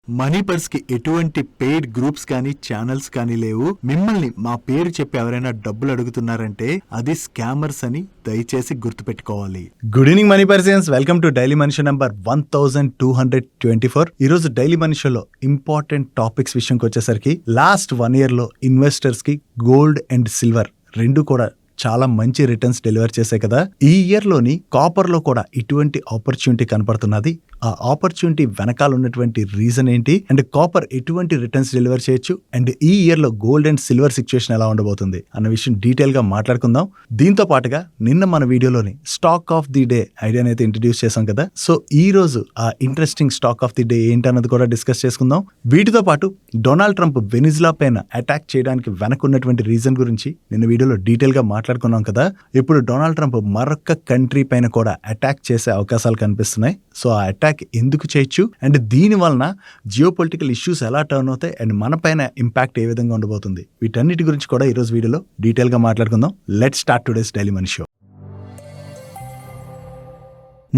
Money purse కి ఎటువంటి paid groups కానీ ఛానల్స్ కానీ లేవు. మిమ్మల్ని మా పేరు చెప్పి ఎవరైనా డబ్బులు అడుగుతున్నారంటే అది స్కామర్స్ అని దయచేసి గుర్తుపెట్టుకోవాలి. Good evening money persons, welcome to daily money show number 1224. ఈ రోజు డైలీ మనీ షోలో ఇంపార్టెంట్ టాపిక్స్ విషయంకి వచ్చేసరికి లాస్ట్ 1 year లో ఇన్వెస్టర్స్ కి గోల్డ్ అండ్ సిల్వర్ రెండు కూడా చాలా మంచి రిటర్న్స్ డెలివర్ చేశాయి కదా. ఈ ఇయర్ లోని కాపర్ లో కూడా ఇటువంటి ఆపర్చునిటీ కనపడుతున్నది. ఆ ఆపర్చునిటీ వెనకాల ఉన్నటువంటి రీజన్ ఏంటి అండ్ కాపర్ ఎటువంటి రిటర్న్స్ డెలివర్ చేయొచ్చు అండ్ ఈ ఇయర్ లో గోల్డ్ అండ్ సిల్వర్ సిచ్యువేషన్ ఎలా ఉండబోతుంది అన్న విషయం డీటెయిల్ గా మాట్లాడుకుందాం. దీంతో పాటుగా నిన్న మన వీడియోలోని స్టాక్ ఆఫ్ ది డే ఐడియాని అయితే ఇంట్రడ్యూస్ చేశాం కదా. సో ఈ రోజు ఆ interesting stock of the day ఏంటన్నది కూడా డిస్కస్ చేసుకుందాం. వీటితో పాటు డొనాల్డ్ ట్రంప్ వెనిజులా పైన అటాక్ చేయడానికి వెనకున్నటువంటి రీజన్ గురించి నిన్న వీడియోలో డీటెయిల్ గా మాట్లాడుకున్నాం కదా. ఇప్పుడు డొనాల్డ్ ట్రంప్ మరొక కంట్రీ పైన కూడా అటాక్ చేసే అవకాశాలు కనిపిస్తున్నాయి. సో ఆ అటాక్ ఎందుకు చేయొచ్చు అండ్ దీని వలన జియో పొలిటికల్ ఇష్యూస్ ఎలా టర్న్ అవుతాయి అండ్ మన పైన ఇంపాక్ట్ ఏ విధంగా ఉండబోతుంది, వీటన్నిటి గురించి కూడా ఈ రోజు వీడియోలో డీటెయిల్ గా మాట్లాడుకుందాం. Let's start today's daily money show.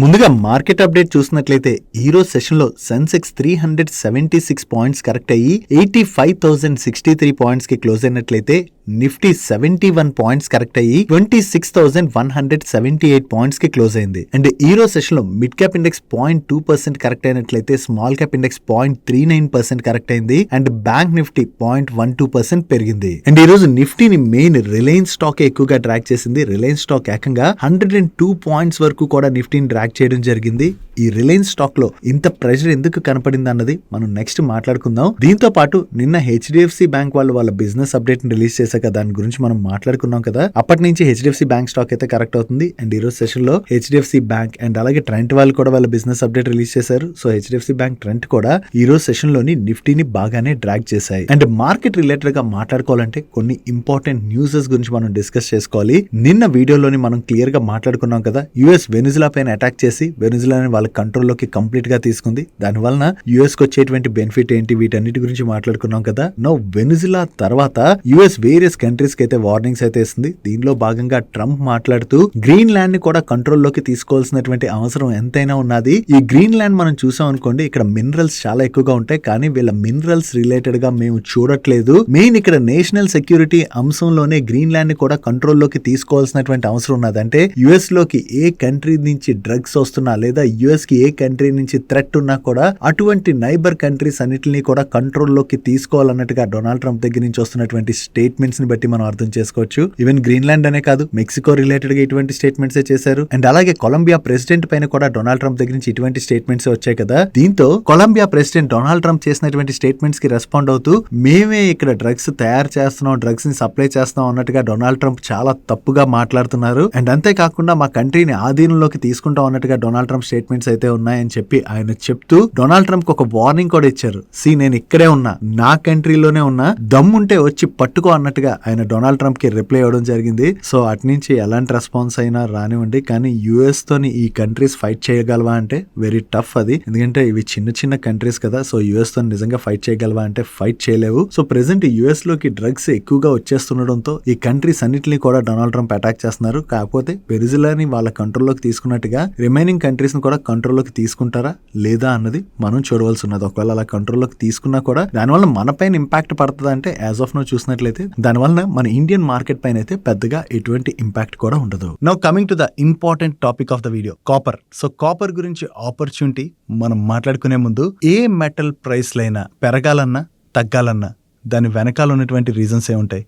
ముందుగా మార్కెట్ అప్డేట్ చూసినట్లయితే ఈ రోజు సెషన్ లో సెన్సెక్స్ 376 పాయింట్స్ కరెక్ట్ అయ్యి 85,063 పాయింట్స్ కి క్లోజ్ అయినట్లయితే నిఫ్టీ 71 పాయింట్స్ కరెక్ట్ అయ్యి 26,178 పాయింట్స్ కి క్లోజ్ అయింది. అండ్ ఈ రోజు సెషన్ లో మిడ్ క్యాప్ ఇండెక్స్ 0.2% కరెక్ట్ అయినట్లయితే స్మాల్ క్యాప్ ఇండెక్స్ 0.39% కరెక్ట్ అయింది అండ్ బ్యాంక్ నిఫ్టీ 0.12% పెరిగింది. అండ్ ఈ రోజు నిఫ్టీని మెయిన్ రిలయన్స్ స్టాక్ ఎక్కువగా ట్రాక్ చేసింది. రిలయన్స్ స్టాక్ ఏకంగా 102 పాయింట్స్ వరకు కూడా నిఫ్టీని ట్రాక్ చేయడం జరిగింది. ఈ రిలయన్స్ స్టాక్ లో ఇంత ప్రెషర్ ఎందుకు కనపడింది అన్నది మనం నెక్స్ట్ మాట్లాడుకుందాం. దీంతో పాటు నిన్న హెచ్డిఎఫ్సి బ్యాంక్ వాళ్ళు వాళ్ళ బిజినెస్ అప్డేట్ ని రిలీజ్ చేశాక దాని గురించి మనం మాట్లాడుకున్నాం కదా. అప్పటి నుంచి హెచ్డిఎఫ్సి బ్యాంక్ స్టాక్ అయితే కరెక్ట్ అవుతుంది. అండ్ ఈ రోజు సెషన్ లో హెచ్డిఎఫ్సి బ్యాంక్ అండ్ అలాగే ట్రెంట్ వాళ్ళు కూడా వాళ్ళ బిజినెస్ అప్డేట్ రిలీజ్ చేశారు. సో హెచ్డిఎఫ్సి బ్యాంక్, ట్రెంట్ కూడా ఈ రోజు సెషన్ లోని నిఫ్టీని బాగానే డ్రాగ్ చేశాయి. అండ్ మార్కెట్ రిలేటెడ్ గా మాట్లాడుకోవాలంటే కొన్ని ఇంపార్టెంట్ న్యూసెస్ గురించి మనం డిస్కస్ చేసుకోవాలి. నిన్న వీడియోలోని మనం క్లియర్ గా మాట్లాడుకున్నాం కదా. యుఎస్ వెనిజులా పైన అటాక్ చేసి వెనిజులాని వాళ్ళ కంట్రోల్లోకి కంప్లీట్ గా తీసుకుంది. దాని వలన యుఎస్ కి వచ్చేటువంటి బెనిఫిట్ ఏంటి, వీటన్నిటి గురించి మాట్లాడుకున్నాం కదా. నో వెనిజులా తర్వాత యుఎస్ వేరియస్ కంట్రీస్ కి అయితే వార్నింగ్స్ అయితే ఇస్తుంది. దీనిలో భాగంగా ట్రంప్ మాట్లాడుతూ గ్రీన్ ల్యాండ్ ని కూడా కంట్రోల్లోకి తీసుకోవాల్సినటువంటి అవసరం ఎంతైనా ఉన్నది. ఈ గ్రీన్ ల్యాండ్ మనం చూసాం అనుకోండి, ఇక్కడ మినరల్స్ చాలా ఎక్కువగా ఉంటాయి, కానీ వీళ్ళ మినరల్స్ రిలేటెడ్ గా మేము చూడట్లేదు. మెయిన్ ఇక్కడ నేషనల్ సెక్యూరిటీ అంశంలోనే గ్రీన్ ల్యాండ్ ని కూడా కంట్రోల్లోకి తీసుకోవాల్సినటువంటి అవసరం ఉన్నది. అంటే యుఎస్ లోకి ఏ కంట్రీ నుంచి డ్రగ్స్ వస్తున్నా లేదా యుఎస్ కి ఏ కంట్రీ నుంచి థ్రెట్ ఉన్నా కూడా అటువంటి నైబర్ కంట్రీస్ అన్నిటిని కూడా కంట్రోల్లోకి తీసుకోవాలన్నట్టుగా డొనాల్డ్ ట్రంప్ దగ్గర నుంచి వస్తున్నటువంటి స్టేట్మెంట్స్ ని బట్టి మనం అర్థం చేసుకోవచ్చు. ఈవెన్ గ్రీన్లాండ్ అనే కాదు, మెక్సికో రిలేటెడ్ గా ఇటువంటి స్టేట్మెంట్స్ చేశారు. అండ్ అలాగే కొలంబియా ప్రెసిడెంట్ పైన కూడా డొనాల్డ్ ట్రంప్ దగ్గర నుంచి ఇటువంటి స్టేట్మెంట్స్ వచ్చాయి కదా. దీంతో కొలంబియా ప్రెసిడెంట్ డొనాల్డ్ ట్రంప్ చేసినటువంటి స్టేట్మెంట్స్ కి రెస్పాండ్ అవుతూ మేమే ఇక్కడ డ్రగ్స్ తయారు చేస్తున్నాం, డ్రగ్స్ ని సప్లై చేస్తున్నాం అన్నట్టుగా డొనాల్డ్ ట్రంప్ చాలా తప్పుగా మాట్లాడుతున్నారు. అండ్ అంతేకాకుండా మా కంట్రీని ఆధీనంలోకి తీసుకుంటాం అన్నట్టుగా డొనాల్డ్ ట్రంప్ స్టేట్మెంట్స్ అయితే ఉన్నాయని చెప్పి ఆయన చెప్తూ డొనాల్డ్ ట్రంప్ ఒక వార్నింగ్ కూడా ఇచ్చారు. నేను ఇక్కడే ఉన్నా, నా కంట్రీలోనే ఉన్నా, దమ్ముంటే వచ్చి పట్టుకో అన్నట్టుగా ఆయన డొనాల్డ్ ట్రంప్ కి రిప్లై ఇవ్వడం జరిగింది. సో అటు నుంచి ఎలాంటి రెస్పాన్స్ అయినా రానివ్వండి, కానీ యుఎస్ తోని ఈ కంట్రీస్ ఫైట్ చేయగలవా అంటే వెరీ టఫ్ అది. ఎందుకంటే ఇవి చిన్న చిన్న కంట్రీస్ కదా. సో యుఎస్ తో నిజంగా ఫైట్ చేయగలవా అంటే ఫైట్ చేయలేవు. సో ప్రెసెంట్ యుఎస్ లోకి డ్రగ్స్ ఎక్కువగా వచ్చేస్తుండడంతో ఈ కంట్రీస్ అన్నిటిని కూడా డొనాల్డ్ ట్రంప్ అటాక్ చేస్తున్నారు. కాకపోతే వెనిజులాని వాళ్ళ కంట్రోల్లోకి తీసుకున్నట్టుగా రిమైనింగ్ కంట్రీస్ ని కూడా కంట్రోల్లోకి తీసుకుంటారా లేదా అన్నది మనం చూడవలసి ఉన్నది. ఒకవేళ అలా కంట్రోల్లోకి తీసుకున్నా కూడా దానివల్ల మన పైన ఇంపాక్ట్ పడుతుంది అంటే యాజ్ ఆఫ్ నో చూసినట్లయితే దానివల్ల మన ఇండియన్ మార్కెట్ పైన అయితే పెద్దగా ఎటువంటి ఇంపాక్ట్ కూడా ఉండదు. Now coming to the important topic of the video, copper. So copper గురించి ఆపర్చునిటీ మనం మాట్లాడుకునే ముందు ఏ మెటల్ ప్రైస్లైనా పెరగాలన్నా తగ్గాలన్నా దాని వెనకాల ఉన్నటువంటి రీజన్స్ ఏముంటాయి?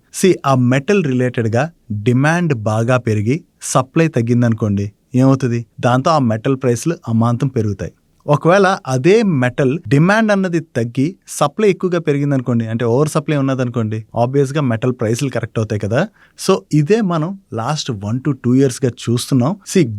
ఆ మెటల్ రిలేటెడ్ గా డిమాండ్ బాగా పెరిగి సప్లై తగ్గిందనుకోండి, ఏమవుతుంది? దాంతో ఆ మెటల్ ప్రైస్లు అమాంతం పెరుగుతాయి. ఒకవేళ అదే మెటల్ డిమాండ్ అన్నది తగ్గి సప్లై ఎక్కువగా పెరిగింది అనుకోండి, అంటే ఓవర్ సప్లై ఉన్నది అనుకోండి, ఆబ్వియస్ గా మెటల్ ప్రైస్లు కరెక్ట్ అవుతాయి కదా. సో ఇదే మనం లాస్ట్ 1 to 2 years గా చూస్తున్నాం.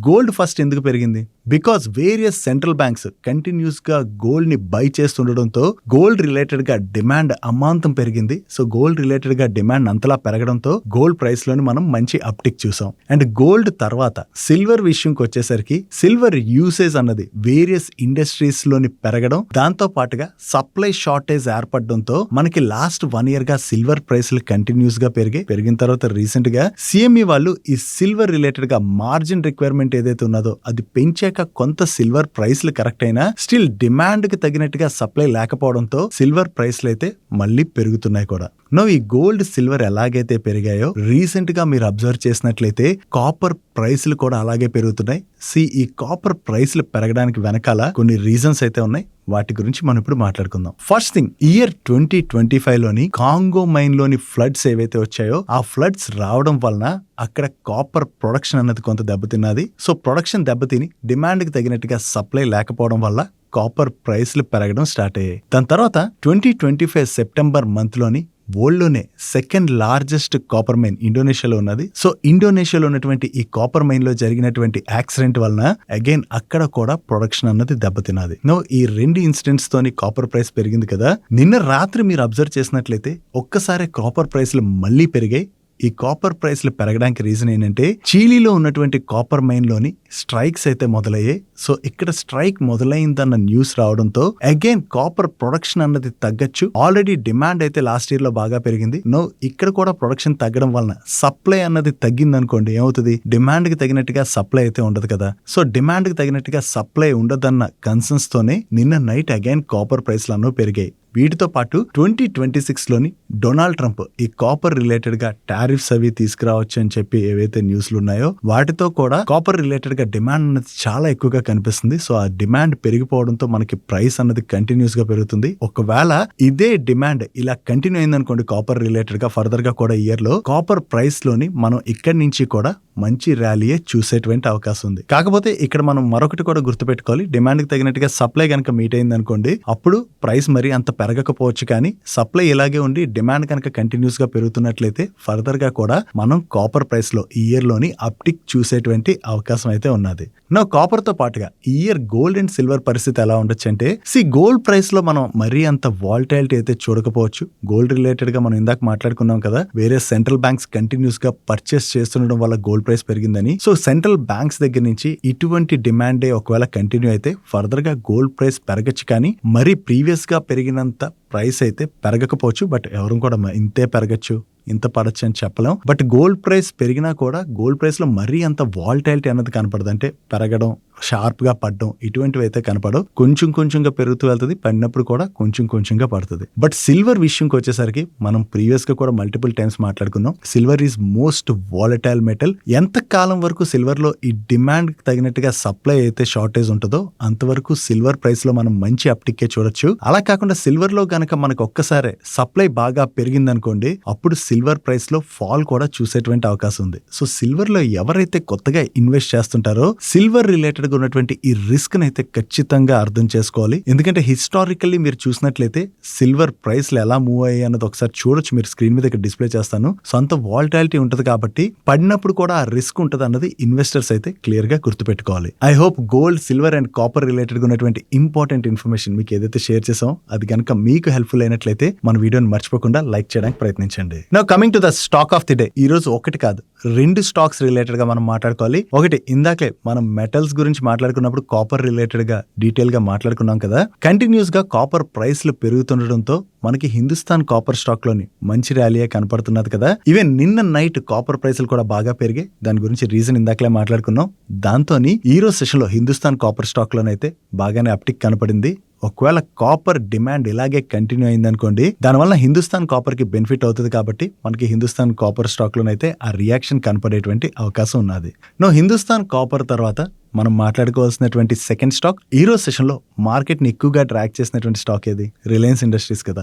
గోల్డ్ ఫస్ట్ ఎందుకు పెరిగింది? Because various central banks continuous గా గోల్డ్ ని బై చేస్తుండడంతో గోల్డ్ రిలేటెడ్ గా డిమాండ్ అమాంతం పెరిగింది. సో గోల్డ్ రిలేటెడ్ గా డిమాండ్ అంతలా పెరగడంతో గోల్డ్ ప్రైస్ లోని మనం మంచి అప్టిక్ చూసాం. అండ్ గోల్డ్ తర్వాత సిల్వర్ విషయంకి వచ్చేసరికి సిల్వర్ యూసేజ్ అన్నది వేరియస్ ఇండస్ట్రీస్ లోని పెరగడం, దాంతో పాటుగా సప్లై షార్టేజ్ ఏర్పడడంతో మనకి లాస్ట్ 1 year గా సిల్వర్ ప్రైస్లు కంటిన్యూస్ గా పెరిగిన తర్వాత రీసెంట్ గా సిఎంఈ వాళ్ళు ఈ సిల్వర్ రిలేటెడ్ గా మార్జిన్ రిక్వైర్మెంట్ ఏదైతే ఉన్నదో అది పెంచే గనక కొంత సిల్వర్ ప్రైస్లు కరెక్ట్ అయినా స్టిల్ డిమాండ్ కి తగినట్టుగా సప్లై లేకపోవడంతో సిల్వర్ ప్రైస్లు అయితే మళ్ళీ పెరుగుతున్నాయి కూడా. ఈ గోల్డ్ సిల్వర్ ఎలాగైతే పెరిగాయో రీసెంట్ గా మీరు అబ్జర్వ్ చేసినట్లయితే కాపర్ ప్రైస్లు కూడా అలాగే పెరుగుతున్నాయి. ఈ కాపర్ ప్రైస్లు పెరగడానికి వెనకాల కొన్ని రీజన్స్ అయితే ఉన్నాయి. వాటి గురించి మనం ఇప్పుడు మాట్లాడుకుందాం. ఫస్ట్ థింగ్, ఇయర్ 2025 లోని కాంగో మైన్ లోని ఫ్లడ్స్ ఏవైతే వచ్చాయో ఆ ఫ్లడ్స్ రావడం వలన అక్కడ కాపర్ ప్రొడక్షన్ అన్నది కొంత దెబ్బతిన్నది. ప్రొడక్షన్ దెబ్బతిని డిమాండ్ కి తగినట్టుగా సప్లై లేకపోవడం వల్ల కాపర్ ప్రైస్లు పెరగడం స్టార్ట్ అయ్యాయి. దాని తర్వాత 2025 సెప్టెంబర్ మంత్ లోని వరల్డ్ లోనే సెకండ్ లార్జెస్ట్ కాపర్ మైన్ ఇండోనేషియాలో ఉన్నది. ఇండోనేషియాలో ఉన్నటువంటి ఈ కాపర్ మైన్ లో జరిగినటువంటి యాక్సిడెంట్ వలన అగైన్ అక్కడ కూడా ప్రొడక్షన్ అన్నది దెబ్బతిన్నది. ఈ రెండు ఇన్సిడెంట్స్ తోని కాపర్ ప్రైస్ పెరిగింది కదా. నిన్న రాత్రి మీరు అబ్జర్వ్ చేసినట్లయితే ఒక్కసారి కాపర్ ప్రైస్లు మళ్ళీ పెరిగాయి. ఈ కాపర్ ప్రైస్లు పెరగడానికి రీజన్ ఏంటంటే చీలీలో ఉన్నటువంటి కాపర్ మైన్ లోని స్ట్రైక్స్ అయితే మొదలయ్యాయి. ఇక్కడ స్ట్రైక్ మొదలైందన్న న్యూస్ రావడంతో అగైన్ కాపర్ ప్రొడక్షన్ అన్నది తగ్గచ్చు. ఆల్రెడీ డిమాండ్ అయితే లాస్ట్ ఇయర్ లో బాగా పెరిగింది. ఇక్కడ కూడా ప్రొడక్షన్ తగ్గడం వలన సప్లై అన్నది తగ్గింది అనుకోండి, ఏమవుతుంది, డిమాండ్ కి తగినట్టుగా సప్లై అయితే ఉండదు కదా. డిమాండ్ కి తగినట్టుగా సప్లై ఉండదన్న కన్సర్న్స్ తోనే నిన్న నైట్ అగైన్ కాపర్ ప్రైస్లు అన్నవి పెరిగాయి. వీటితో పాటు 2026 లోని డొనాల్డ్ ట్రంప్ ఈ కాపర్ రిలేటెడ్ గా టారిఫ్స్ అవి తీసుకురావచ్చు అని చెప్పి ఏవైతే న్యూస్లు ఉన్నాయో వాటితో కూడా కాపర్ రిలేటెడ్ గా డిమాండ్ అన్నది చాలా ఎక్కువగా కనిపిస్తుంది. ఆ డిమాండ్ పెరిగిపోవడంతో మనకి ప్రైస్ అన్నది కంటిన్యూస్ గా పెరుగుతుంది. ఒకవేళ ఇదే డిమాండ్ ఇలా కంటిన్యూ అయిందనుకోండి కాపర్ రిలేటెడ్ గా ఫర్దర్ గా కూడా ఇయర్ లో కాపర్ ప్రైస్ లోని మనం ఇక్కడి నుంచి కూడా మంచి ర్యాలీయే చూసేటువంటి అవకాశం ఉంది. కాకపోతే ఇక్కడ మనం మరొకటి కూడా గుర్తుపెట్టుకోవాలి, డిమాండ్ కి తగినట్టుగా సప్లై కనుక మీట్ అయింది అనుకోండి అప్పుడు ప్రైస్ మరి అంత పెరగకపోవచ్చు. కానీ సప్లై ఇలాగే ఉండి డిమాండ్ కనుక కంటిన్యూస్ గా పెరుగుతున్నట్లయితే ఫర్దర్ గా కూడా మనం కాపర్ ప్రైస్ లో ఈ ఇయర్ లోని అప్టిక్ చూసేటువంటి అవకాశం అయితే ఉన్నది. కాపర్ తో పాటుగా ఈ ఇయర్ గోల్డ్ అండ్ సిల్వర్ పరిస్థితి ఎలా ఉండొచ్చు అంటే గోల్డ్ ప్రైస్ లో మనం మరీ అంత వాలటైలిటీ అయితే చూడకపోవచ్చు. గోల్డ్ రిలేటెడ్ గా మనం ఇందాక మాట్లాడుకున్నాం కదా, వేరే సెంట్రల్ బ్యాంక్స్ కంటిన్యూస్ గా పర్చేస్ చేస్తుండడం వల్ల గోల్డ్ ప్రైస్ పెరిగిందని. సెంట్రల్ బ్యాంక్స్ దగ్గర నుంచి ఇటువంటి డిమాండే ఒకవేళ కంటిన్యూ అయితే ఫర్దర్ గా గోల్డ్ ప్రైస్ పెరగచ్చు. కానీ మరి ప్రీవియస్ గా పెరిగినంత ప్రైస్ అయితే పెరగకపోవచ్చు. బట్ ఎవరు కూడా ఇంతే పెరగచ్చు ఇంత పడచ్చు అని చెప్పలేం. బట్ గోల్డ్ ప్రైస్ పెరిగినా కూడా గోల్డ్ ప్రైస్ లో మరీ అంత వాలటైలిటీ అన్నది కనపడదు. అంటే పెరగడం, షార్ప్ గా పడడం ఇటువంటివి అయితే కనపడవు. కొంచెం కొంచెంగా పెరుగుతూ వెళ్తుంది, పడినప్పుడు కూడా కొంచెం కొంచెంగా పడుతుంది. బట్ సిల్వర్ విషయంకి వచ్చేసరికి మనం ప్రీవియస్ గా కూడా మల్టిపుల్ టైమ్స్ మాట్లాడుకున్నాం, silver is most volatile metal. ఎంత కాలం వరకు సిల్వర్ లో ఈ డిమాండ్ తగినట్టుగా సప్లై అయితే షార్టేజ్ ఉంటుందో అంతవరకు సిల్వర్ ప్రైస్ లో మనం మంచి అప్టిక్కే చూడొచ్చు. అలా కాకుండా సిల్వర్ లో గనక మనకు ఒక్కసారి సప్లై బాగా పెరిగింది అనుకోండి అప్పుడు సిల్వర్ ప్రైస్ లో ఫాల్ కూడా చూసేటువంటి అవకాశం ఉంది. సిల్వర్ లో ఎవరైతే కొత్తగా ఇన్వెస్ట్ చేస్తుంటారో సిల్వర్ రిలేటెడ్ ఉన్నటువంటి ఈ రిస్క్ అయితే ఖచ్చితంగా అర్థం చేసుకోవాలి. ఎందుకంటే హిస్టారికల్లీ మీరు చూసినట్లయితే సిల్వర్ ప్రైస్లు ఎలా మూవ్ అయ్యాయి అన్నది ఒకసారి చూడొచ్చు. మీరు స్క్రీన్ మీద ఇక్కడ డిస్ప్లే చేస్తాను. అంత వాలటాలిటీ ఉంటది కాబట్టి పడినప్పుడు కూడా ఆ రిస్క్ ఉంటది అన్నది ఇన్వెస్టర్స్ అయితే క్లియర్ గా గుర్తుపెట్టుకోవాలి. I hope gold, silver and copper related ఉన్నటువంటి ఇంపార్టెంట్ ఇన్ఫర్మేషన్ మీకు ఏదైతే షేర్ చేసామో అది కనుక మీకు హెల్ప్ఫుల్ అయినట్లయితే మన వీడియోని మర్చిపోకుండా లైక్ చేయడానికి ప్రయత్నించండి. Now coming to the stock of the day. ఈ రోజు ఒకటి కాదు 2 స్టాక్స్ రిలేటెడ్ గా మనం మాట్లాడుకోవాలి. ఒకటి ఇందాకే మనం మెటల్స్ గురించి మాట్లాడుకున్నప్పుడు కాపర్ రిలేటెడ్ గా డీటెయిల్ గా మాట్లాడుకున్నాం కదా. కంటిన్యూస్ గా కాపర్ ప్రైస్లు పెరుగుతుండటంతో మనకి హిందుస్థాన్ కాపర్ స్టాక్ లోని మంచి ర్యాలీయే కనపడుతున్నది కదా. ఈవెన్ నిన్న నైట్ కాపర్ ప్రైస్లు కూడా బాగా పెరిగాయి. దాని గురించి రీజన్ ఇందాకలే మాట్లాడుకున్నాం. దాంతో ఈ రోజు సెషన్ లో హిందుస్థాన్ కాపర్ స్టాక్ లోనైతే బాగానే అప్టిక్ కనపడింది. ఒకవేళ కాపర్ డిమాండ్ ఇలాగే కంటిన్యూ అయిందనుకోండి దానివల్ల హిందుస్థాన్ కాపర్ కి బెనిఫిట్ అవుతుంది. కాబట్టి మనకి హిందుస్థాన్ కాపర్ స్టాక్ లోనైతే ఆ రియాక్షన్ కనపడేటువంటి అవకాశం ఉన్నది. హిందుస్థాన్ కాపర్ తర్వాత మనం మాట్లాడుకోవాల్సినటువంటి సెకండ్ స్టాక్ ఈ రోజు సెషన్ లో మార్కెట్ ని ఎక్కువగా ట్రాక్ చేసినటువంటి స్టాక్ ఏది? రిలయన్స్ ఇండస్ట్రీస్ కదా.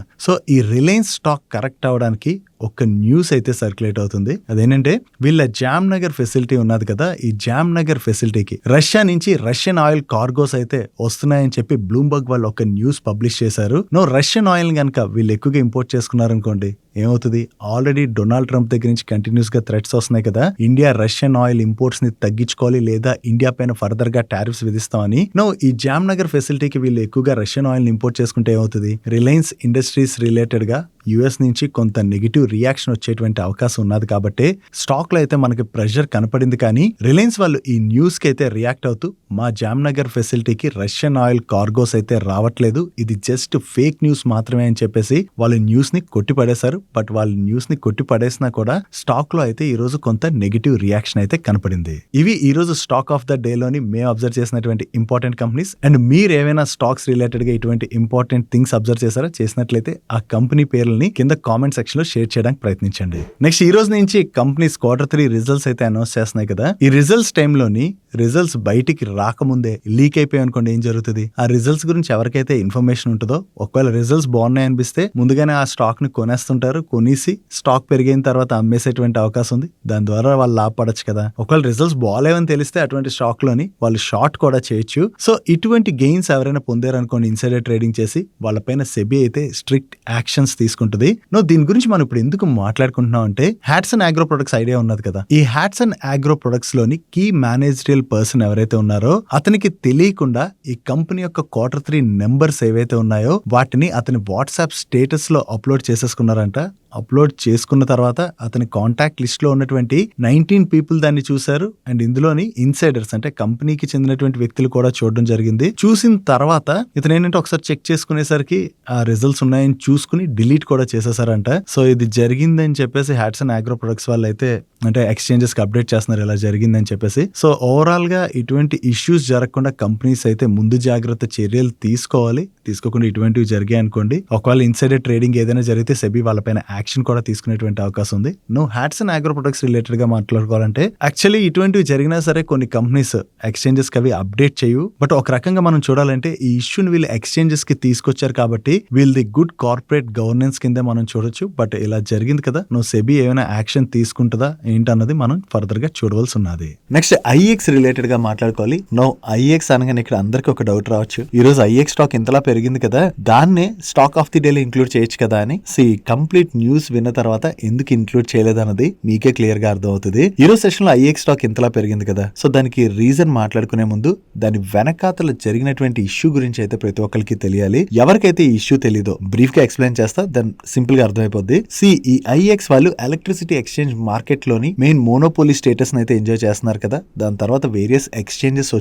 ఈ రిలయన్స్ స్టాక్ కరెక్ట్ అవడానికి ఒక న్యూస్ అయితే సర్క్యులేట్ అవుతుంది. అదేంటంటే వీళ్ళ జామ్ నగర్ ఫెసిలిటీ ఉన్నది కదా, ఈ జామ్ నగర్ ఫెసిలిటీకి రష్యా నుంచి రష్యన్ ఆయిల్ కార్గోస్ అయితే వస్తున్నాయని చెప్పి బ్లూంబర్గ్ వాళ్ళు ఒక న్యూస్ పబ్లిష్ చేశారు. రష్యన్ ఆయిల్ కనుక వీళ్ళు ఎక్కువగా ఇంపోర్ట్ చేసుకున్నారనుకోండి ఏమవుతుంది? ఆల్రెడీ డొనాల్డ్ ట్రంప్ దగ్గర నుంచి కంటిన్యూస్ గా థ్రెట్స్ వస్తున్నాయి కదా, ఇండియా రష్యన్ ఆయిల్ ఇంపోర్ట్స్ ని తగ్గించుకోవాలి లేదా ఇండియా పైన ఫర్దర్ గా టారిఫ్స్ విధిస్తామని. ఈ జామ్ నగర్ ఫెసిలిటీకి వీళ్ళు ఎక్కువగా రష్యన్ ఆయిల్ ఇంపోర్ట్ చేసుకుంటే ఏమవుతుంది? రిలయన్స్ ఇండస్ట్రీస్ రిలేటెడ్ గా యుఎస్ నుంచి కొంత నెగిటివ్ రియాక్షన్ వచ్చేటువంటి అవకాశం ఉన్నది కాబట్టి స్టాక్ లో అయితే మనకి ప్రెషర్ కనపడింది. కానీ రిలయన్స్ వాళ్ళు ఈ న్యూస్ కి అయితే రియాక్ట్ అవుతూ మా జామ్నగర్ ఫెసిలిటీకి రష్యన్ ఆయిల్ కార్గోస్ అయితే రావట్లేదు, ఇది జస్ట్ ఫేక్ న్యూస్ మాత్రమే అని చెప్పేసి వాళ్ళు న్యూస్ ని కొట్టిపడేశారు. బట్ వాళ్ళు న్యూస్ ని కొట్టిపడేసినా కూడా స్టాక్ లో అయితే ఈ రోజు కొంత నెగిటివ్ రియాక్షన్ అయితే కనపడింది. ఇవి ఈ రోజు స్టాక్ ఆఫ్ ద డే లోని మేము అబ్జర్వ్ చేసినటువంటి ఇంపార్టెంట్ కంపెనీస్. అండ్ మీరు ఏవైనా స్టాక్స్ రిలేటెడ్ గా ఇటువంటి ఇంపార్టెంట్ థింగ్స్ అబ్జర్వ్ చేశారా? చేసినట్లయితే ఆ కంపెనీ పేర్లని కింద కామెంట్ సెక్షన్ లో షేర్ చేయడానికి ప్రయత్నించండి. నెక్స్ట్ ఈ రోజు నుంచి కంపెనీస్ Q3 రిజల్ట్స్ అయితే అనౌన్స్ చేస్తున్నాయి కదా. ఈ రిజల్ట్స్ టైంలోని రిజల్ట్స్ బయటికి రాకముందే లీక్ అయిపోయి అనుకోండి ఏం జరుగుతుంది? ఆ రిజల్ట్స్ గురించి ఎవరికైతే ఇన్ఫర్మేషన్ ఉంటుందో, ఒకవేళ రిజల్ట్స్ బాగున్నాయి అనిపిస్తే ముందుగానే ఆ స్టాక్ ని కొనేస్తుంటారు. కొనేసి స్టాక్ పెరిగిన తర్వాత అమ్మేసేటువంటి అవకాశం ఉంది. దాని ద్వారా వాళ్ళు లాభపడచ్చు కదా. ఒకవేళ రిజల్ట్స్ బాగాలేవని తెలిస్తే అటువంటి స్టాక్ లోని వాళ్ళు షార్ట్ కూడా చేయొచ్చు. సో ఇటువంటి గెయిన్స్ ఎవరైనా పొందారనుకోండి ఇన్సైడర్ ట్రేడింగ్ చేసి, వాళ్ళపైన సెబీ అయితే స్ట్రిక్ట్ యాక్షన్స్ తీసుకుంటుంది. దీని గురించి మనం ఇప్పుడు ఎందుకు మాట్లాడుకుంటున్నాం అంటే, హ్యాట్సన్ అగ్రో ప్రొడక్ట్స్ ఐడియా ఉన్నది కదా. ఈ హ్యాట్సన్ అగ్రో ప్రొడక్ట్స్ లోని కీ మేనేజరియల్ పర్సన్ ఎవరైతే ఉన్నారో అతనికి తెలియకుండా ఈ కంపెనీ యొక్క Q3 నెంబర్స్ ఏవైతే ఉన్నాయో వాటిని అతని వాట్సాప్ స్టేటస్ లో అప్లోడ్ చేసేసుకున్నారంట. అప్లోడ్ చేసుకున్న తర్వాత అతని కాంటాక్ట్ లిస్ట్ లో ఉన్నటువంటి 19 పీపుల్ దాన్ని చూశారు. అండ్ ఇందులోని ఇన్సైడర్స్ అంటే కంపెనీకి చెందినటువంటి వ్యక్తులు కూడా చూడడం జరిగింది. చూసిన తర్వాత ఇతను ఏంటంటే ఒకసారి చెక్ చేసుకునేసరికి ఆ రిజల్ట్స్ ఉన్నాయని చూసుకుని డిలీట్ కూడా చేసేసారంట. సో ఇది జరిగిందని చెప్పేసి హ్యాట్సన్ అగ్రో ప్రొడక్ట్స్ వాళ్ళు అయితే అంటే ఎక్స్చేంజెస్ కి అప్డేట్ చేస్తున్నారు ఇలా జరిగిందని చెప్పేసి. సో ఓవరాల్ గా ఇటువంటి ఇష్యూస్ జరగకుండా కంపెనీస్ అయితే ముందు జాగ్రత్త చర్యలు తీసుకోవాలి. తీసుకోకుండా ఇటువంటివి జరిగాయి అనుకోండి, ఒకవేళ ఇన్సైడర్ ట్రేడింగ్ ఏదైనా జరిగితే సెబీ వాళ్ళపైన యాక్షన్ కూడా తీసుకునేటువంటి అవకాశం ఉంది. హ్యాట్సన్ అగ్రో ప్రొడక్ట్స్ రిలేటెడ్ గా మాట్లాడుకోవాలంటే యాక్చువల్లీ ఇటువంటివి జరిగినా సరే కొన్ని కంపెనీస్ ఎక్స్చేంజెస్ కి అవి అప్డేట్ చేయు. బట్ ఒక రకంగా మనం చూడాలంటే ఈ ఇష్యూని వీళ్ళు ఎక్స్చేంజెస్ కి తీసుకొచ్చారు కాబట్టి వీళ్ళది గుడ్ కార్పొరేట్ గవర్నెన్స్ కింద మనం చూడొచ్చు. బట్ ఇలా జరిగింది కదా, సెబీ ఏమైనా యాక్షన్ తీసుకుంటుందా ఏంటన్నది మనం ఫర్దర్ గా చూడవలసి ఉన్నది. నెక్స్ట్ ఐఎక్స్ రిలేటెడ్ గా మాట్లాడుకోవాలి. ఐఎక్స్ అనగానే ఇక్కడ అందరికి ఒక డౌట్ రావచ్చు, ఈ రోజు ఐఎక్స్ స్టాక్ ఇంతలా పెరిగింది కదా, దాన్నే స్టాక్ ఆఫ్ ది డే లో ఇంక్లూడ్ చేయొచ్చు కదా అని. కంప్లీట్ న్యూస్ విన్న తర్వాత ఎందుకు ఇంక్లూడ్ చేయలేదు అన్నది మీకే క్లియర్ గా అర్థం అవుతుంది. ఈ రోజు సెషన్ లో ఐఎక్స్ స్టాక్ ఇంతలా పెరిగింది కదా, సో దానికి రీజన్ మాట్లాడుకునే ముందు దాని వెనకాతల జరిగినటువంటి ఇష్యూ గురించి అయితే ప్రతి ఒక్కరికి తెలియాలి. ఎవరికైతే ఈ ఇష్యూ తెలీదో బ్రీఫ్ గా ఎక్స్ప్లెయిన్ చేస్తా, దాని సింపుల్ గా అర్థమైపోద్ది. ఈ ఐఎక్స్ వాళ్ళు ఎలక్ట్రిసిటీ ఎక్స్చేంజ్ మార్కెట్ లోని మెయిన్ మోనోపోలీ స్టేటస్ అయితే ఎంజాయ్ చేస్తున్నారు కదా. దాని తర్వాత వేరియస్ ఎక్స్చేంజెస్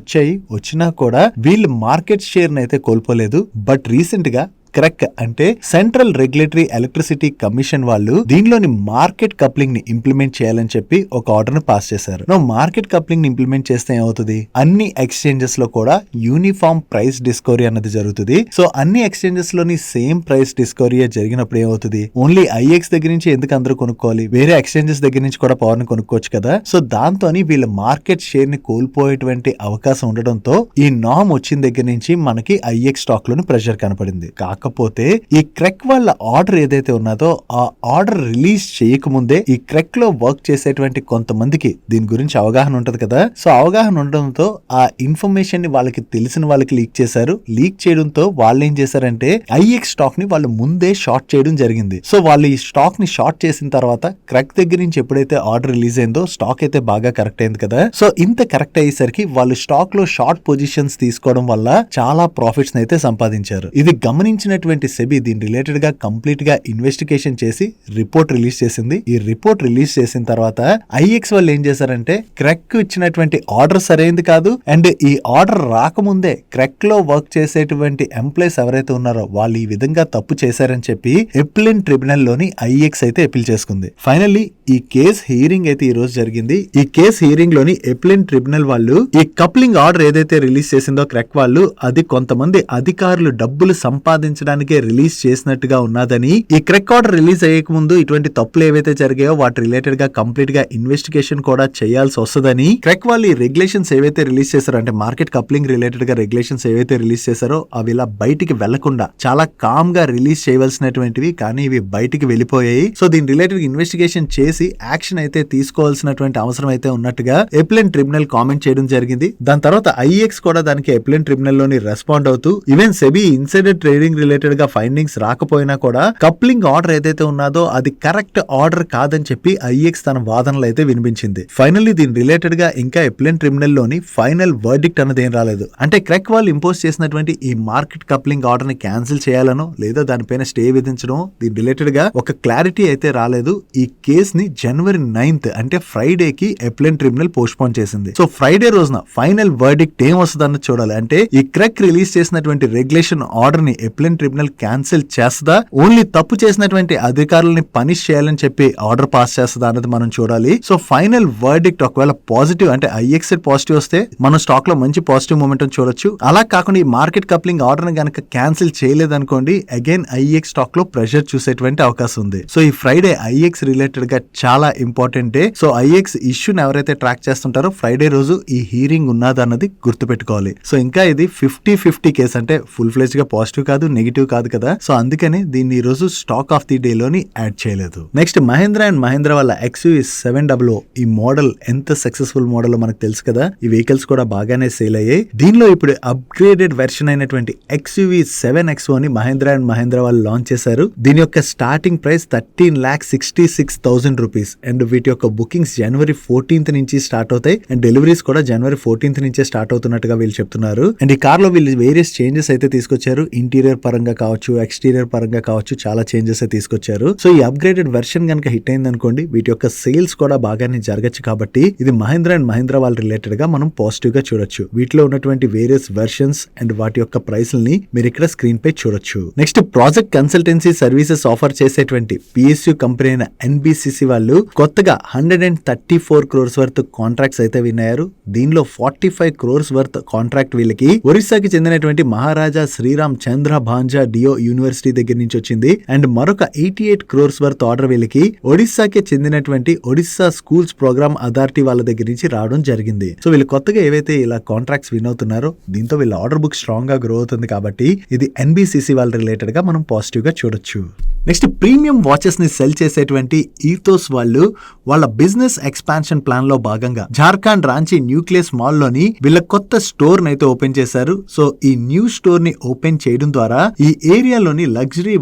వచ్చినా కూడా వీళ్ళు మార్కెట్ షేర్ అయితే కోల్పోలేదు. బట్ రీసెంట్ గా క్రెక్ అంటే సెంట్రల్ రెగ్యులేటరీ ఎలక్ట్రిసిటీ కమిషన్ వాళ్ళు దీనిలోని మార్కెట్ కప్లింగ్ ని ఇంప్లిమెంట్ చేయాలని చెప్పి ఒక ఆర్డర్ ని పాస్ చేశారు. మార్కెట్ కప్లింగ్ ని ఇంప్లిమెంట్ చేస్తే ఏమవుతుంది, అన్ని ఎక్స్చేంజెస్ లో కూడా యూనిఫామ్ ప్రైస్ డిస్కవరీ అన్నది జరుగుతుంది. సో అన్ని ఎక్స్చేంజెస్ లోని సేమ్ ప్రైస్ డిస్కవరీ జరిగినప్పుడు ఏమవుతుంది, ఓన్లీ ఐఎక్స్ దగ్గర నుంచి ఎందుకు అందరూ కొనుక్కోవాలి, వేరే ఎక్స్చేంజెస్ దగ్గర నుంచి కూడా పవర్ ని కొనుక్కోవచ్చు కదా. సో దాంతో వీళ్ళ మార్కెట్ షేర్ ని కోల్పోయేటువంటి అవకాశం ఉండడంతో ఈ నామ్ వచ్చిన దగ్గర నుంచి మనకి ఐఎక్స్ స్టాక్ లోని ప్రెషర్ కనపడింది. కాకపోతే ఈ క్రెక్ వాళ్ళ ఆర్డర్ ఏదైతే ఉన్నదో ఆ ఆర్డర్ రిలీజ్ చేయకముందే ఈ క్రెక్ లో వర్క్ చేసేటువంటి కొంతమందికి దీని గురించి అవగాహన ఉంటది కదా. సో అవగాహన ఉండడంతో ఆ ఇన్ఫర్మేషన్ ని వాళ్ళకి తెలిసిన వాళ్ళకి లీక్ చేశారు. లీక్ చేయడంతో వాళ్ళు ఏం చేశారంటే ఐఎక్స్ స్టాక్ ని వాళ్ళు ముందే షార్ట్ చేయడం జరిగింది. సో వాళ్ళు ఈ స్టాక్ ని షార్ట్ చేసిన తర్వాత క్రెక్ దగ్గర నుంచి ఎప్పుడైతే ఆర్డర్ రిలీజ్ అయిందో స్టాక్ అయితే బాగా కరెక్ట్ అయింది కదా. సో ఇంత కరెక్ట్ అయ్యేసరికి వాళ్ళు స్టాక్ లో షార్ట్ పొజిషన్స్ తీసుకోవడం వల్ల చాలా ప్రాఫిట్స్ అయితే సంపాదించారు. ఇది గమనించిన సెబీ దీని రిలేటెడ్ గా కంప్లీట్ గా ఇన్వెస్టిగేషన్ చేసి రిపోర్ట్ రిలీజ్ చేసింది. ఈ రిపోర్ట్ రిలీజ్ చేసిన తర్వాత ఐఎక్స్ వాళ్ళు ఏం చేశారంటే క్రెక్ ఇచ్చినటువంటి ఆర్డర్ సరైనది కాదు, అండ్ ఈ ఆర్డర్ రాకముందే క్రెక్ లో వర్క్ చేసేటువంటి ఎంప్లాయీస్ ఎవరైతే ఉన్నారో వాళ్ళు ఈ విధంగా తప్పు చేశారని చెప్పి ఎప్లిన్ ట్రిబ్యునల్ లోని ఐఎక్స్ అయితే అపీల్ చేసుకుంది. ఫైనల్లీ ఈ కేస్ హియరింగ్ అయితే ఈ రోజు జరిగింది. ఈ కేస్ హియరింగ్ లోని ఎప్లిన్ ట్రిబ్యునల్ వాళ్ళు ఈ కప్లింగ్ ఆర్డర్ ఏదైతే రిలీజ్ చేసిందో క్రెక్ వాళ్ళు, అది కొంతమంది అధికారులు డబ్బులు సంపాదించడానికే రిలీజ్ చేసినట్టుగా ఉన్నదని, ఈ క్రెక్ ఆర్డర్ రిలీజ్ అయ్యక ముందు ఇటువంటి తప్పులు ఏవైతే జరిగాయో వాటి రిలేటెడ్ గా కంప్లీట్ గా ఇన్వెస్టిగేషన్ కూడా చేయాల్సి వస్తుందని క్రెక్ వాళ్ళు ఈ రెగ్యులేషన్స్ ఏవైతే రిలీజ్ చేశారో అంటే మార్కెట్ కప్లింగ్ రిలేటెడ్ గా రెగ్యులేషన్స్ ఏవైతే రిలీజ్ చేశారో అవి ఇలా బయటికి వెళ్లకుండా చాలా కామ్ గా రిలీజ్ చేయవలసినటువంటివి కానీ ఇవి బయటికి వెళ్ళిపోయాయి. సో దీని రిలేటెడ్ ఇన్వెస్టిగేషన్ చేసి యాక్షన్ అయితే తీసుకోవాల్సినటువంటి అవసరం అయితే ఉన్నట్టుగా ఎప్లిన్ ట్రిబ్యునల్ కామెంట్ చేయడం జరిగింది. దాని తర్వాత ఐఎక్స్ కూడా దానికి ఎప్లిన్ ట్రిబ్యునల్ లోని రెస్పాండ్ అవుతూ even SEBI insider trading related గా ఫైండింగ్స్ రాకపోయినా కూడా కప్లింగ్ ఆర్డర్ ఏదైతే ఉన్నదో అది కరెక్ట్ ఆర్డర్ కాదని చెప్పి ఐఎక్స్ తన వాదనలు అయితే వినిపించింది. ఫైనల్లీ దీని రిలేటెడ్ గా ఇంకా ఎప్లెన్ ట్రిబ్యునల్ లోని ఫైనల్ వర్డిక్ట్ అన్నది ఏం రాలేదు. అంటే క్రెక్ వాళ్ళు ఇంపోజ్ చేసినటువంటి ఈ మార్కెట్ కప్లింగ్ ఆర్డర్ ని క్యాన్సిల్ చేయాలనో లేదా దానిపైన స్టే విధించడం దీని రిలేటెడ్ గా ఒక క్లారిటీ అయితే రాలేదు. ఈ కేస్ ని జనవరి 9th అంటే ఫ్రైడేకి ఎప్లెన్ ట్రిబ్యునల్ పోస్ట్ పోన్ చేసింది. సో ఫ్రైడే రోజున ఫైనల్ వర్డిక్ట్ ఏం వస్తుందన్నది చూడాలి. అంటే ఈ క్రెక్ రిలీజ్ చేసినటువంటి రెగ్యులేషన్ ఆర్డర్ ని ఎప్లెన్ ట్రిబ్యునల్ క్యాన్సిల్ చేస్తుందా, ఓన్లీ తప్పు చేసినటువంటి అధికారులని పనిష్ చేయాలని చెప్పి ఆర్డర్ పాస్ చేస్తుందా అన్నది మనం చూడాలి. సో ఫైనల్ వర్డిక్ట్ ఒకవేళ పాజిటివ్ అంటే ఐఎక్స్ పాజిటివ్ వస్తే మనం స్టాక్ లో మంచి పాజిటివ్ మూమెంట్ చూడొచ్చు. అలా కాకుండా ఈ మార్కెట్ కప్లింగ్ ఆర్డర్ ని కనుక క్యాన్సిల్ చేయలేదనుకోండి అగైన్ ఐఎక్స్ స్టాక్ లో ప్రెషర్ చూసేటువంటి అవకాశం ఉంది. సో ఈ ఫ్రైడే ఐఎక్స్ రిలేటెడ్ గా చాలా ఇంపార్టెంట్ డే. సో ఐఎక్స్ ఇష్యూని ఎవరైతే ట్రాక్ చేస్తుంటారో ఫ్రైడే రోజు ఈ హీరింగ్ ఉన్నదన్నది గుర్తుపెట్టుకోవాలి. సో ఇంకా ఇది 50-50 కేసు, అంటే ఫుల్ ఫ్లెజ్ గా పాజిటివ్ కాదు నెగిటివ్ కాదు కదా. సో అందుకని దీన్ని ఈ రోజు స్టాక్ ఆఫ్ ది డే లోని యాడ్ చేయలేదు. నెక్స్ట్ మహేంద్ర అండ్ మహేంద్ర వాళ్ళ XUV 700 ఈ మోడల్ ఎంత సక్సెస్ఫుల్ మోడల్ మనకు తెలుసు కదా. ఈ వెహికల్స్ కూడా బాగానే సేల్ అయ్యాయి. దీనిలో ఇప్పుడు అప్గ్రేడెడ్ వెర్షన్ అయినటువంటి XUV 7XO ని మహేంద్ర అండ్ మహేంద్ర వాళ్ళు లాంచ్ చేశారు. దీని యొక్క స్టార్టింగ్ ప్రైస్ 13,66,000 రూపీస్ అండ్ వీటి యొక్క బుకింగ్స్ జనవరి 14th నుంచి స్టార్ట్ అవుతాయి అండ్ డెలివరీస్ కూడా జనవరి 14th నుంచే స్టార్ట్ అవుతున్నట్టుగా వీళ్ళు చెప్తున్నారు. అండ్ ఈ కార్ లో వీళ్ళు వేరియస్ చేంజెస్ అయితే తీసుకొచ్చారు. ఇంటీరియర్ పరంగా కావచ్చు, ఎక్స్టీరియర్ పరంగా కావచ్చు, చాలా చేంజెస్ అయితే తీసుకొచ్చారు. సో ఈ అప్గ్రేడెడ్ వెర్షన్ కనుక హిట్ అయింది అనుకోండి వీటి యొక్క సేల్స్ కూడా బాగానే జరగచ్చు. కాబట్టి ఇది మహేంద్ర అండ్ మహేంద్ర వాళ్ళ రిలేటెడ్ గా మనం పాజిటివ్ గా చూడొచ్చు. వీటిలో ఉన్నటువంటి వేరియస్ వెర్షన్స్ అండ్ వాటి యొక్క ప్రైస్ ని మీరు ఇక్కడ స్క్రీన్ పై చూడొచ్చు. Next project consultancy services offer చేసేటువంటి PSU కంపెనీ అయిన NBCC వాళ్ళు కొత్తగా 134 crores వర్త్ కాంట్రాక్ట్స్ అయితే విన్నారు. దీనిలో 45 crores వర్త్ కాంట్రాక్ట్ వీళ్ళకి ఒరిస్సాకి చెందినటువంటి మహారాజా శ్రీరామ్ చంద్ర భాంజా డియో యూనివర్సిటీ దగ్గర నుంచి వచ్చింది. అండ్ మరొక 88 crores వర్త్ ఆర్డర్ వీళ్ళకి ఒడిస్సాకి చెందినటువంటి ఒడిస్సా స్కూల్స్ ప్రోగ్రామ్ అథారిటీ వాళ్ళ దగ్గర నుంచి రావడం జరిగింది. సో వీళ్ళు కొత్తగా ఏవైతే ఇలా కాంట్రాక్ట్స్ విన్ అవుతున్నారో దీంతో వీళ్ళ ఆర్డర్ బుక్ స్ట్రాంగ్ గా గ్రో అవుతుంది. కాబట్టి ఇది NBCC వాళ్ళ రిలేటెడ్ గా మనం పాజిటివ్ గా చూడొచ్చు. నెక్స్ట్ ప్రీమియం వాచెస్ ని సెల్ చేసేటువంటి ఈథోస్ వాళ్ళు వాళ్ళ బిజినెస్ ఎక్స్పాన్షన్ ప్లాన్ లో భాగంగా జార్ఖండ్ రాంచీ న్యూక్లియస్ మాల్ లోని వీళ్ళ కొత్త స్టోర్ అయితే ఓపెన్ చేశారు. సో ఈ న్యూ స్టోర్ ని ఓపెన్ చేయడం ద్వారా ఈ ఏరియాలోని లగ్జరీ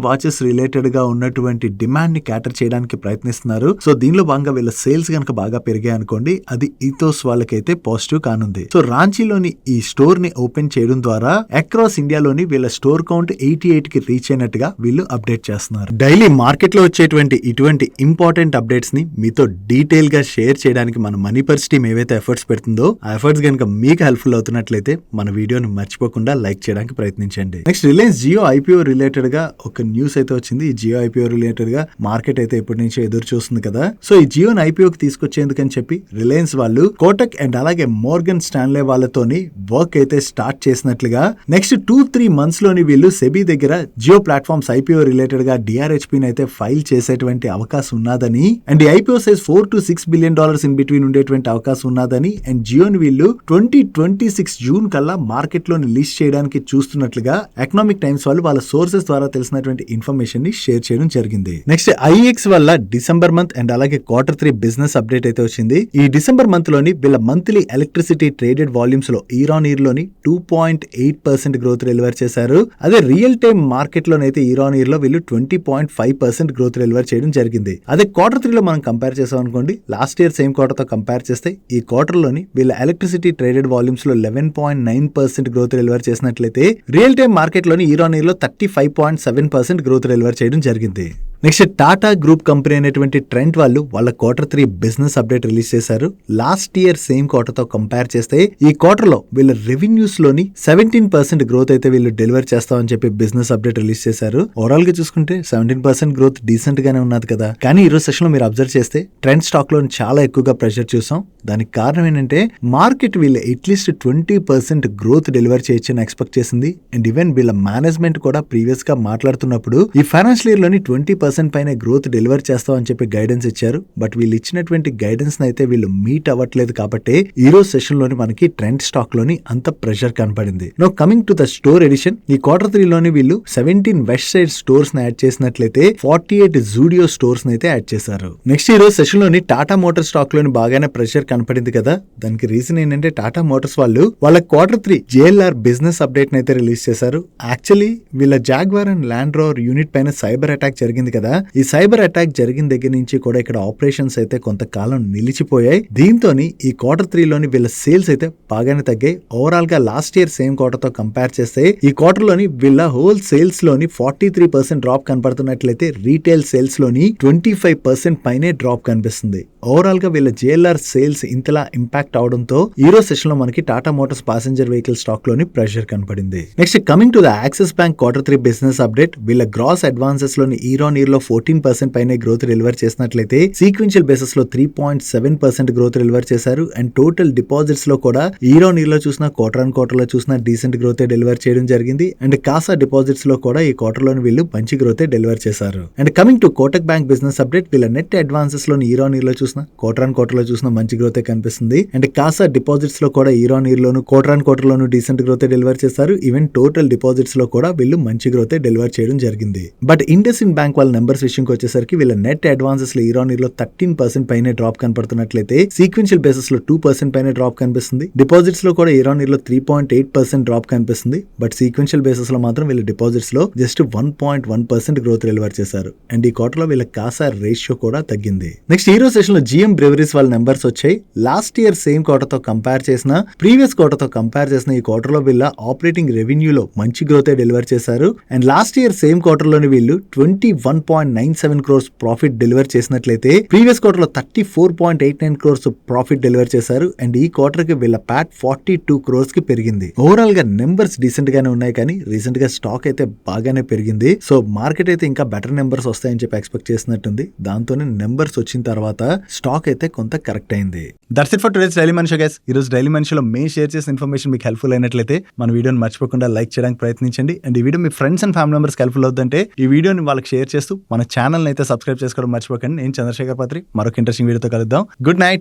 వాచెస్ రిలేటెడ్ గా ఉన్నటువంటి డిమాండ్ ని క్యాటర్ చేయడానికి ప్రయత్నిస్తున్నారు. సో దీనిలో భాగంగా వీళ్ళ సేల్స్ కనుక బాగా పెరిగాయి అనుకోండి అది ఈథోస్ వాళ్ళకైతే పాజిటివ్ కానుంది. సో రాంచీలోని ఈ స్టోర్ ని ఓపెన్ చేయడం ద్వారా అక్రాస్ ఇండియాలోని వీళ్ళ స్టోర్ కౌంట్ 88 కి రీచ్ అయినట్టుగా వీళ్ళు అప్డేట్ చేస్తున్నారు. డైలీ మార్కెట్ లో వచ్చేటువంటి ఇటువంటి ఇంపార్టెంట్ అప్డేట్స్ ని మీతో డీటెయిల్ గా షేర్ చేయడానికి మన మనీ పర్స్ టీమ్ ఏవైతే ఎఫర్ట్స్ పెడుతుందో ఆ ఎఫర్ట్స్ కనుక మీకు హెల్ప్ఫుల్ అవుతున్నట్లయితే మన వీడియోని మర్చిపోకుండా లైక్ చేయడానికి ప్రయత్నించండి. Next Reliance Jio IPO related గా ఒక న్యూస్ అయితే వచ్చింది. ఈ జియో IPO రిలేటెడ్ గా మార్కెట్ అయితే ఎప్పటి నుంచో ఎదురు చూస్తుంది కదా. సో ఈ జియోని IPOకి తీసుకొచ్చేందుకని చెప్పి రిలయన్స్ వాళ్ళు కోటక్ అండ్ అలాగే మోర్గన్ స్టాన్లే వాళ్ళతోని వర్క్ అయితే స్టార్ట్ చేసినట్లుగా నెక్స్ట్ 2-3 months లోని వీళ్ళు సెబీ దగ్గర జియో ప్లాట్ఫామ్స్ IPO రిలేటెడ్ గా DRHP అయితే ఫైల్ చేసేటువంటి అవకాశం ఉన్నదని and IPO size $4 to $6 billion in between ఉండేటువంటి అవకాశం ఉన్నదని అండ్ జియోని వీళ్ళు 2026 జూన్ కల్లా మార్కెట్ లో లిస్ట్ చేయడానికి చూస్తున్నట్లుగా ఎకనామిక్ టైమ్స్ వాళ్ళు వాళ్ళ సోర్సెస్ ద్వారా తెలిసినటువంటి ఇన్ఫర్మేషన్ ని షేర్ చేయడం జరిగింది. నెక్స్ట్ IEX వల్ల డిసెంబర్ మంత్ అండ్ అలాగే Q3 బిజినెస్ అప్డేట్ అయితే వచ్చింది. ఈ డిసెంబర్ మంత్ లోని వీళ్ళ మంత్లీ ఎలక్ట్రిసిటీ ట్రేడెడ్ వాల్యూమ్స్ లో ఇయర్ ఆన్ ఇయర్ లోని 2.8% గ్రోత్ డెలివర్ చేశారు. అదే రియల్ టైమ్ మార్కెట్ లోనైతే ఇయర్ ఆన్ ఇయర్ లో వీళ్ళు 20.5% గ్రోత్ డెలివర్ చేయడం జరిగింది. అదే Q3 లో మనం కంపేర్ చేసాం అనుకోండి లాస్ట్ ఇయర్ సేమ్ క్వార్టర్ తో కంపేర్ చేస్తే ఈ క్వార్టర్ లోని వీళ్ళ ఎలక్ట్రిసిటీ ట్రేడెడ్ వాల్యూమ్స్ లో 11.9% గ్రోత్ డెలివర్ చేసినట్లయితే రియల్ టైమ్ మార్కెట్ లోని ఇయర్ ఆన్ ఇయర్ లో 35.7% గ్రోత్ డెలివర్ చేయడం జరిగింది. నెక్స్ట్ టాటా గ్రూప్ కంపెనీ అయినటువంటి ట్రెంట్ వాళ్ళు వాళ్ళ Q3 బిజినెస్ అప్డేట్ రిలీజ్ చేశారు. లాస్ట్ ఇయర్ సేమ్ క్వార్టర్ తో కంపేర్ చేస్తే ఈ క్వార్టర్ లో వీళ్ళ రెవెన్యూస్ లోని 17% గ్రోత్ అయితే వీళ్ళు డెలివర్ చేస్తామని చెప్పి బిజినెస్ అప్డేట్ రిలీజ్ చేశారు. ఓవరాల్ గా చూసుకుంటే 17% గ్రోత్ డీసెంట్ గానే ఉన్నది కదా. కానీ ఈ రోజు సెషన్ లో మీరు అబ్జర్వ్ చేస్తే ట్రెండ్ స్టాక్ లో చాలా ఎక్కువగా ప్రెషర్ చూసాం. దానికి కారణం ఏంటంటే మార్కెట్ వీళ్ళ అట్లీస్ట్ 20% గ్రోత్ డెలివర్ చేయొచ్చని ఎక్స్పెక్ట్ చేసింది. అండ్ ఈవెన్ వీళ్ళ మేనేజ్మెంట్ కూడా ప్రీవియస్ గా మాట్లాడుతున్నప్పుడు ఈ ఫైనాన్షియల్ ఇయర్ లోని 20% 15% పైన గ్రోత్ డెలివర్ చేస్తామని చెప్పి గైడెన్స్ ఇచ్చారు. బట్ వీళ్ళు ఇచ్చినటువంటి గైడెన్స్ అయితే వీళ్ళు మీట్ అవ్వట్లేదు కాబట్టి ఈ రోజు సెషన్ లోని మనకి ట్రెండ్ స్టాక్ లోని అంత ప్రెషర్ కనపడింది. Now coming to the store addition, ఈ Q3 లోని వీళ్ళు 17 వెస్ట్ సైడ్ స్టోర్స్ ని యాడ్ చేసినట్లయితే 48 జూడియో స్టోర్స్ ని అయితే యాడ్ చేశారు. నెక్స్ట్ ఈ రోజు సెషన్ లోని టాటా మోటార్ స్టాక్ లోని బాగానే ప్రెషర్ కనపడింది కదా. దానికి రీజన్ ఏంటంటే టాటా మోటార్స్ వాళ్ళు వాళ్ళ Q3 JLR బిజినెస్ అప్డేట్ అయితే రిలీజ్ చేశారు. యాక్చువల్లీ వీళ్ళ jaguar and land rover unit పైన సైబర్ అటాక్ జరిగింది కదా. ఈ సైబర్ అటాక్ జరిగిన దగ్గర నుంచి కూడా ఇక్కడ ఆపరేషన్స్ అయితే కొంతకాలం నిలిచిపోయాయి. దీంతో ఈ Q3 లోని వీళ్ళ సేల్స్ అయితే బాగానే తగ్గాయి. ఓవరాల్ గా లాస్ట్ ఇయర్ సేమ్ క్వార్టర్ తో కంపేర్ చేస్తే ఈ క్వార్టర్ లోని వీళ్ళ హోల్ సేల్స్ లోని 43% డ్రాప్ కనపడుతున్నట్లయితే రీటైల్ సేల్స్ లోని 25% పైనే డ్రాప్ కనిపిస్తుంది. ఓవరాల్ గా వీళ్ళ JLR సేల్స్ ఇంతలా ఇంపాక్ట్ అవడంతో ఈ రోజు సెషన్ లో మనకి Tata Motors passenger vehicle stock లోని ప్రెషర్ కనపడింది. Next coming to the axis bank Q3 business update, వీళ్ళ గ్రాస్ అడ్వాన్సెస్ లోని ఇయర్ ఆన్ ఇయర్ లో 14% పైనే గ్రోత్ డెలివర్ చేసినట్లయితే సీక్వెన్షియల్ బేసిస్ లో 3.7% గ్రోత్ డెలివర్ చేశారు. అండ్ టోటల్ డిపాజిట్స్ లో కూడా ఇయర్ ఆన్ ఇయర్ లో చూసిన క్వార్టర్ ఆన్ క్వార్టర్ లో చూసిన డీసెంట్ గ్రోత్ డెలివర్ చేయడం జరిగింది. అండ్ కాసా డిపాజిట్స్ లో కూడా ఈ క్వార్టర్ లోని వీళ్ళు మంచి గ్రోత్ డెలివర్ చేశారు. And coming to Kotak bank business update, వీళ్ళ నెట్ అడ్వాన్సెస్ లోని ఇయర్ ఆన్ ఇయర్ లో చూసిన క్వార్టర్ ఆన్ క్వార్టర్ లో చూసిన మంచి గ్రోత్ కనిపిస్తుంది. అండ్ కాసా డిపాజిట్స్ లో కూడా year on year loan quarter on quarter loan decent growth deliver చేశారు. ఈవెన్ టోటల్ డిపాజిట్స్ లో కూడా వీళ్ళు మంచి గ్రోత్ డెలివర్ చేయడం జరిగింది. బట్ ఇండస్ఇండ్ బ్యాంక్ వాళ్ళ నెంబర్స్ విషయంకి వచ్చేసరికి వీళ్ళ నెట్ అడ్వాన్సెస్ లో ఇయర్ ఆన్ ఇయర్ లో 13% పైన డ్రాప్ కనపడుతున్నట్లయితే సీక్వెన్షియల్ బేసిస్ లో 2% పైన డ్రాప్ కనిపిస్తుంది. డిపాజిట్స్ లో కూడా ఇయర్ ఆన్ ఇయర్ లో 3.8% డ్రాప్ కనిపిస్తుంది. బట్ సీక్వెన్షియల్ బేసిస్ లో మాత్రం వీళ్ళ డిపాజిట్స్ లో జస్ట్ 1.1% గ్రోత్ డెలివర్ చేశారు. అండ్ ఈ క్వార్టర్ లో వీళ్ళ కాసా రేషియో కూడా తగ్గింది. నెక్స్ట్ ఈ రోజు సెషన్ లో GM బ్రెవరీస్ వాళ్ళ నెంబర్స్ వచ్చాయి. లాస్ట్ ఇయర్ సేమ్ క్వార్టర్ తో కంపేర్ చేసిన ప్రీవియస్ క్వార్టర్ తో కంపేర్ చేసిన ఈ క్వార్టర్ లో వీళ్ళ ఆపరేటింగ్ రెవెన్యూలో మంచి గ్రోత్ డెలివర్ చేశారు. And last year same quarter లోని వీళ్ళు 21.97 crores ప్రాఫిట్ డెలివర్ చేసినట్లయితే ప్రీవియస్ క్వార్టర్ లో 34.89 crores ప్రాఫిట్ డెలివర్ చేశారు. అండ్ ఈ క్వార్టర్ కి వీళ్ళ ప్యాట్ 42 crores కి పెరిగింది. ఓవరాల్ గా నెంబర్స్ డీసెంట్ గానే ఉన్నాయి, కానీ రీసెంట్ గా స్టాక్ అయితే బాగానే పెరిగింది. సో మార్కెట్ అయితే ఇంకా బెటర్ నెంబర్స్ వస్తాయని చెప్పి ఎక్స్పెక్ట్ చేసినట్టుంది. దాంతోనే నెంబర్స్ వచ్చిన తర్వాత స్టాక్ అయితే కొంత కరెక్ట్ అయింది. That's it for today's daily మనిషి గైస్. ఈ రోజు డైలీ మనిషిలో మేము షేర్ చేసిన ఇన్ఫర్మేషన్ మీకు హెల్ప్ఫుల్ అయినట్లయితే మన వీడియోని మర్చిపోకుండా లైక్ చేయడానికి ప్రయత్నించండి. అండ్ ఈ video me friends and family members helpful అవుతుంటే ఈ వీడియోని వాళ్ళకి షేర్ చేస్తూ మన ఛానల్ అయితే సబ్స్క్రైబ్ చేసుకోవడం మర్చిపోకండి. నేను చంద్రశేఖర్ పత్రి మరొక ఇంట్రెస్టింగ్ వీడియోతో కలుద్దాం. Good night.